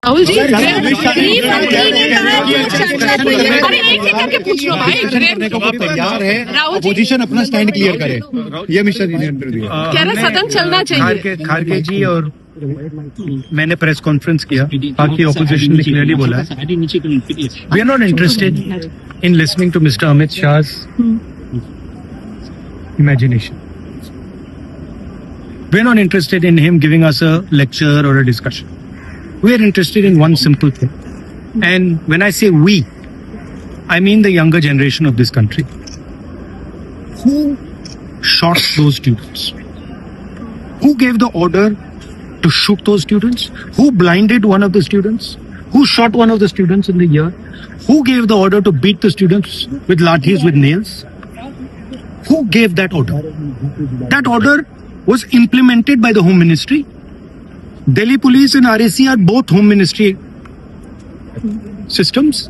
राहुल जी गृह मंत्री ने कहा कि चर्चा तो ये- अरे एक एक करके पूछ लो भाई। तैयार है, राहुल जी अपोजिशन अपना स्टैंड क्लियर करे, ये मिश्रा जी ने इंटरव्यू दिया। कह रहे सदन चलना चाहिए। खारगे जी और मैंने प्रेस कॉन्फ्रेंस किया, बाकी ऑपोजिशन ने क्लियरली बोला है we are not interested in listening to mister Amit Shah's imagination. We are not interested in him giving us a lecture or a discussion. We are interested in one simple thing. And when I say we, I mean the younger generation of this country. Who shot those students? Who gave the order to shoot those students? Who blinded one of the students? Who shot one of the students in the ear? Who gave the order to beat the students with lathis, with nails? Who gave that order? That order was implemented by the Home Ministry. Delhi Police and RAC are both Home Ministry systems.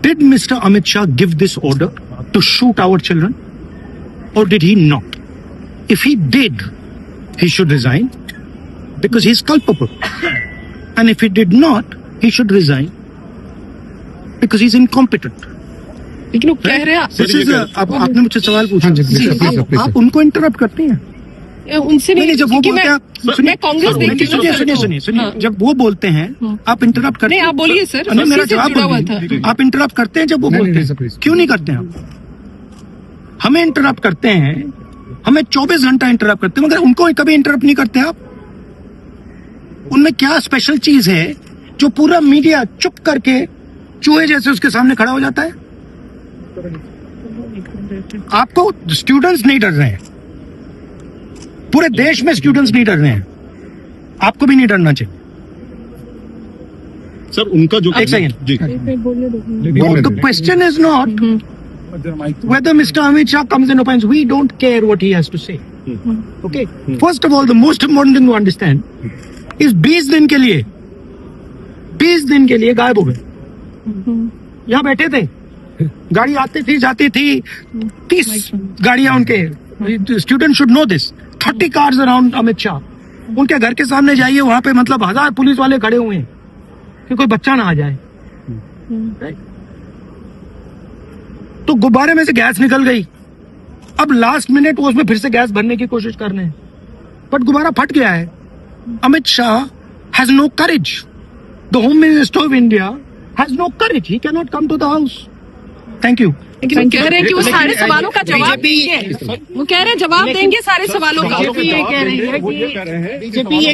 Did Mr. Amit Shah give this order to shoot our children? Or did he not? If he did, he should resign because he is culpable. And if he did not, he should resign because he is incompetent. लेकिन वो कह रहे हैं This is अब आपने मुझसे सवाल पूछा, आप उनको इंटरप्ट करते हैं। उनसे नहीं, जब वो कि बोलते हैं मैं कांग्रेस देखती हूँ। सुनिए, जब वो बोलते हैं आप इंटरप्ट करते नहीं, हैं। आप बोलिए सर। नहीं, मेरा उसी से जवाब जुड़ा हुआ बोलिए। था। आप इंटरप्ट करते हैं जब वो बोलते हैं, क्यों नहीं करते हैं आप? हमें इंटरप्ट करते हैं, हमें 24 घंटा इंटरप्ट करते हैं, मगर उनको कभी इंटरप्ट नहीं करते आप। उनमें क्या स्पेशल चीज है जो पूरा मीडिया चुप करके चूहे जैसे उसके सामने खड़ा हो जाता है? आपको स्टूडेंट्स नहीं डर रहे हैं, पूरे देश में स्टूडेंट्स नहीं डर रहे हैं, आपको भी नहीं डरना चाहिए। सर उनका जो एक सेकंड, जी the question is not whether Mr. Amit Shah comes and opines. We don't care what he has to say. Okay. First of all, the most important thing to understand is 20 दिन के लिए गायब हो गए। यहाँ बैठे थे, गाड़ी आती थी जाती थी, 30 गाड़ियां उनके। Student should know this. 30 cars around Amit Shah. उनके घर के सामने जाइए, वहां पे मतलब 1000 पुलिस वाले खड़े हुए हैं कि कोई बच्चा ना आ जाए। तो गुब्बारे में से गैस निकल गई, अब लास्ट मिनट वो उसमें फिर से गैस भरने की कोशिश कर रहे हैं, बट गुब्बारा फट गया है। Amit Shah has no courage. The home minister of India has no courage. He can not come to the house. Thank you. लेकिन वो कह रहे हैं कि वो सारे सवालों का जवाब देंगे। वो कह रहे हैं जवाब देंगे सारे सवालों का। बीजेपी ये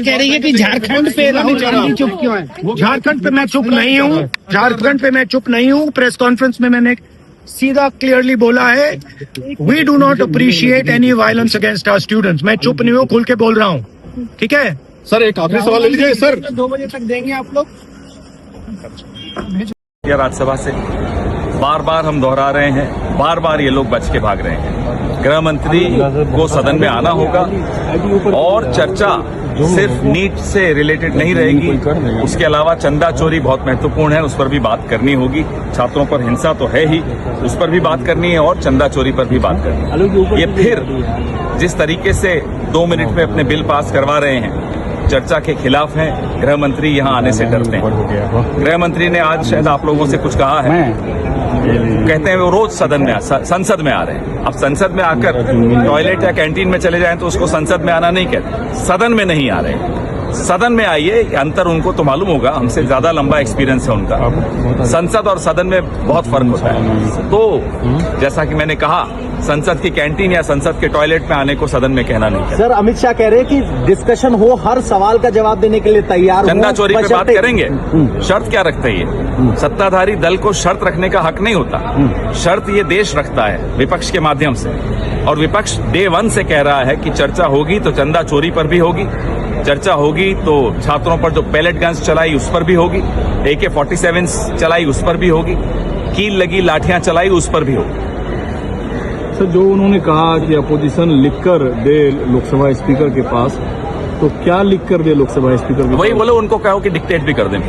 कह रही है कि झारखंड पे राहुल गांधी चुप क्यों है? झारखंड पे मैं चुप नहीं हूँ, झारखंड पे मैं चुप नहीं हूँ। प्रेस कॉन्फ्रेंस में मैंने सीधा क्लियरली बोला है, we do not appreciate any violence against our students. मैं चुप नहीं हूँ, खुल के बोल रहा हूँ। ठीक है सर, एक आखिरी सवाल ले लीजिए सर। 2 बजे तक देंगे आप लोग। राज्यसभा से बार बार हम दोहरा रहे हैं, बार बार ये लोग बच के भाग रहे हैं। गृह मंत्री को सदन में आना होगा और चर्चा सिर्फ नीट से रिलेटेड नहीं रहेगी, उसके अलावा चंदा चोरी बहुत महत्वपूर्ण है, उस पर भी बात करनी होगी। छात्रों पर हिंसा तो है ही, उस पर भी बात करनी है और चंदा चोरी पर भी बात करनी है। ये फिर जिस तरीके से 2 मिनट में अपने बिल पास करवा रहे हैं, चर्चा के खिलाफ हैं, गृह मंत्री यहाँ आने से डरते हैं। गृह मंत्री ने आज शायद आप लोगों से कुछ कहा है, कहते हैं वो रोज सदन में संसद में आ रहे हैं। अब संसद में आकर टॉयलेट या कैंटीन में चले जाएं तो उसको संसद में आना नहीं कहते, सदन में नहीं आ रहे। सदन में आइए, अंतर उनको तो मालूम होगा, हमसे ज्यादा लंबा एक्सपीरियंस है उनका। संसद और सदन में बहुत फर्क होता है। तो जैसा कि मैंने कहा, संसद की कैंटीन या संसद के टॉयलेट में आने को सदन में कहना नहीं है। सर, अमित शाह कह रहे हैं कि डिस्कशन हो, हर सवाल का जवाब देने के लिए तैयार। चंदा चोरी पे बात करेंगे, शर्त क्या रखते हैं ये? सत्ताधारी दल को शर्त रखने का हक नहीं होता, शर्त ये देश रखता है विपक्ष के माध्यम से। और विपक्ष डे 1 से कह रहा है कि चर्चा होगी तो चंदा चोरी पर भी होगी, चर्चा होगी तो छात्रों पर जो पैलेट गन्स चलाई उस पर भी होगी, AK-47 चलाई उस पर भी होगी, कील लगी लाठियां चलाई उस पर भी होगी। सर, जो उन्होंने कहा कि अपोजिशन लिखकर दे लोकसभा स्पीकर के पास, तो क्या लिखकर दे लोकसभा स्पीकर के पास? वही बोलो, उनको कहो कि डिक्टेट भी कर दें।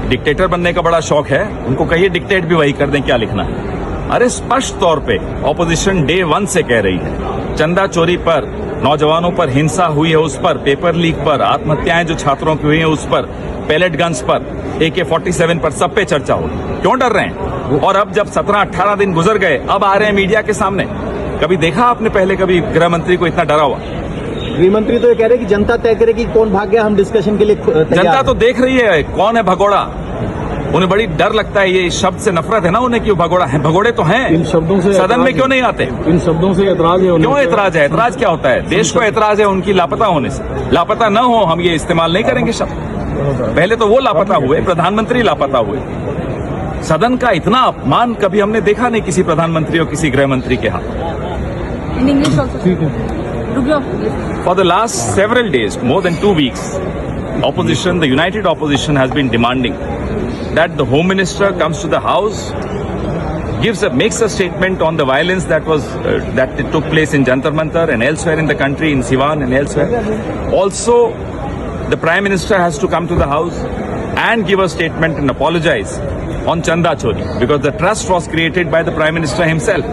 डिक्टेटर बनने का बड़ा शौक है, उनको कहिए डिक्टेट भी वही कर दें, क्या लिखना है। अरे स्पष्ट तौर पे ऑपोजिशन डे 1 से कह रही है, चंदा चोरी पर नौजवानों पर हिंसा हुई है उस पर, पेपर लीक पर, आत्महत्याएं जो छात्रों की हुई हैं उस पर, पैलेट गन्स पर, AK-47 पर, सब पे चर्चा हो। क्यों डर रहे हैं? और अब जब 17-18 दिन गुजर गए, अब आ रहे हैं मीडिया के सामने। कभी देखा आपने पहले कभी गृह मंत्री को इतना डरा हुआ? गृह मंत्री तो ये कह रहे कि जनता तय करेगी कौन भाग गया, हम डिस्कशन के लिए तैयार जनता हैं। तो देख रही है कौन है भगोड़ा। उन्हें बड़ी डर लगता है, ये इस शब्द से नफरत है ना उन्हें, क्यों भगोड़ा है? भगोड़े तो हैं। इन शब्दों से सदन में क्यों नहीं आते? इन शब्दों से एतराज है उन्हें। क्यों एतराज है? एतराज क्या होता है? देश को एतराज है उनकी लापता होने से। लापता न हो, हम ये इस्तेमाल नहीं करेंगे शब्द। पहले तो वो लापता हुए, प्रधानमंत्री लापता हुए। सदन का इतना अपमान कभी हमने देखा नहीं किसी प्रधानमंत्री और किसी गृह मंत्री के हाथ। In English For the last several days, more than 2 weeks, opposition, the united opposition has been demanding that the Home Minister comes to the House, makes a statement on the violence that took place in Jantar Mantar and elsewhere in the country, in Siwan and elsewhere. Also, the Prime Minister has to come to the House and give a statement and apologize on Chanda Chori, because the trust was created by the Prime Minister himself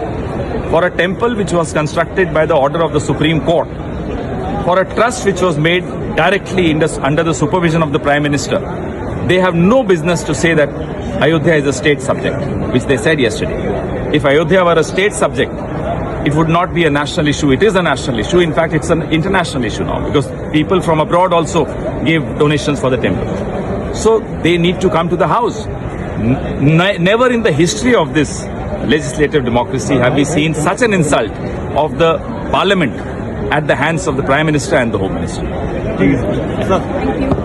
for a temple which was constructed by the order of the Supreme Court, for a trust which was made directly under the supervision of the Prime Minister. They have no business to say that Ayodhya is a state subject, which they said yesterday. If Ayodhya were a state subject, it would not be a national issue. It is a national issue. In fact, it's an international issue now, because people from abroad also gave donations for the temple. So they need to come to the House. Never in the history of this legislative democracy have we seen such an insult of the parliament at the hands of the Prime Minister and the Home Minister. Thank you.